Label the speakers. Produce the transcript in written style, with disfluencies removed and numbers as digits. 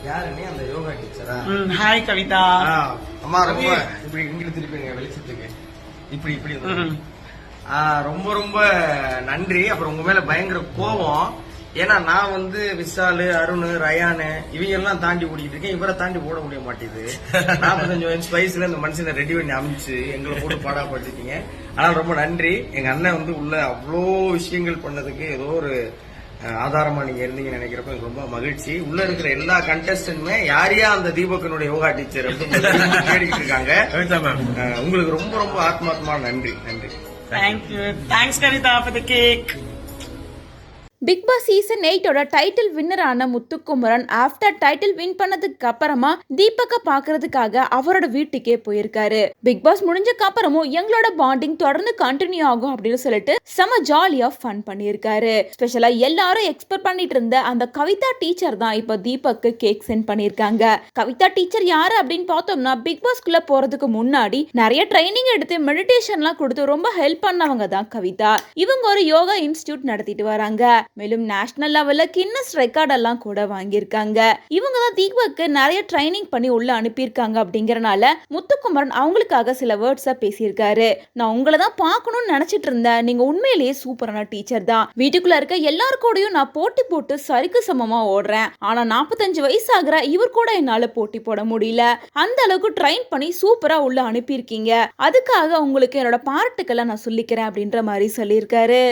Speaker 1: யாருன்னே அந்த யோகா டீச்சரா?
Speaker 2: ஹாய் கவிதா.
Speaker 1: அம்மா ரொம்ப இப்படி இங்கிட்டு திருப்பி வெளிச்சத்துக்கு இப்படி இப்படி ரொம்ப ரொம்ப நன்றி. அப்புறம் உங்க மேல பயங்கர கோபம். ஏன்னா நான் வந்து விஷாலு, அருண், ரயானு இவங்க எல்லாம் தாண்டி ஓடிக்கிட்டு இருக்கேன். இவரை தாண்டி ஓட முடிய மாட்டேது. 45 வயசுல இந்த மனுஷனை ரெடி பண்ணி அமைச்சு எங்களை போட்டு பாடாப்பட்டுட்டீங்க. ஆனால் ரொம்ப நன்றி. எங்க அண்ணன் வந்து உள்ள அவ்வளோ விஷயங்கள் பண்ணதுக்கு ஏதோ ஒரு ஆதாரமா நீங்க இருந்தீங்கன்னு நினைக்கிறப்ப எனக்கு ரொம்ப மகிழ்ச்சி. உள்ள இருக்கிற எல்லா கண்டஸ்டன்ட்மே யாரையா அந்த தீபக்கனுடைய யோகா டீச்சர் அப்படின்னு கேட்டுக்கிட்டு இருக்காங்க. உங்களுக்கு ரொம்ப ரொம்ப ஆத்மாத்மா நன்றி. நன்றி.
Speaker 2: Thank you. Thanks Kavitha for the cake.
Speaker 3: Bigg Boss season 8ஓட டைட்டில் வின்னரான முத்துக்குமரன் ஆஃப்டர் டைட்டில் வின் பண்ணதுக்கு அப்புறமா தீபக்க பாக்குறதுக்காக அவரோட வீட்டுக்கே போயிருக்காரு. பிக் பாஸ் முடிஞ்சக்கு அப்புறமும் எங்களோட பாண்டிங் தொடர்ந்து கண்டினியூ ஆகும் அப்படின்னு சொல்லிட்டு செம ஜாலியா ஃபன் பண்ணியிருக்காரு. ஸ்பெஷலா எல்லாரும் எக்ஸ்பெக்ட் பண்ணிட்டு இருந்த அந்த கவிதா டீச்சர் தான் இப்ப தீபக்கு கேக் சென்ட் பண்ணிருக்காங்க. கவிதா டீச்சர் யாரு அப்படின்னு பார்த்தோம்னா பிக் பாஸ்குள்ள போறதுக்கு முன்னாடி நிறைய ட்ரைனிங் எடுத்து மெடிடேஷன்லாம் கொடுத்து ரொம்ப ஹெல்ப் பண்ணவங்க தான் கவிதா. இவங்க ஒரு யோகா இன்ஸ்டிடியூட் நடத்திட்டு வராங்க. மேலும் நேஷனல் லெவல்ல கின்னஸ் ரெக்கார்ட் எல்லாம் கூட வாங்கியிருக்காங்க. இவங்க தான் தீபக்கு நிறைய ட்ரைனிங் பண்ணி உள்ள அனுப்பியிருக்காங்க. அப்படிங்கறனால முத்துக்குமரன் அவங்களுக்காக சில வேர்ட்ஸா பேசியிருக்காரு. நான் உங்களை தான் பார்க்கணும்னு நினைச்சிட்டு இருந்தேன். நீங்க உண்மையிலேயே சூப்பரான டீச்சர் தான். வீட்டுக்குள்ள இருக்க எல்லாருக்கூடயும் நான் போட்டி போட்டு சரிக்கு சமமா ஓடுறேன். ஆனா 45 வயசு ஆகிற இவர் கூட என்னால போட்டி போட முடியல. அந்த அளவுக்கு ட்ரைன் பண்ணி சூப்பரா உள்ள அனுப்பியிருக்கீங்க. அதுக்காக உங்களுக்கு என்னோட பாராட்டுக்களை நான் சொல்லிக்கிறேன் அப்படின்ற மாதிரி சொல்லியிருக்காரு.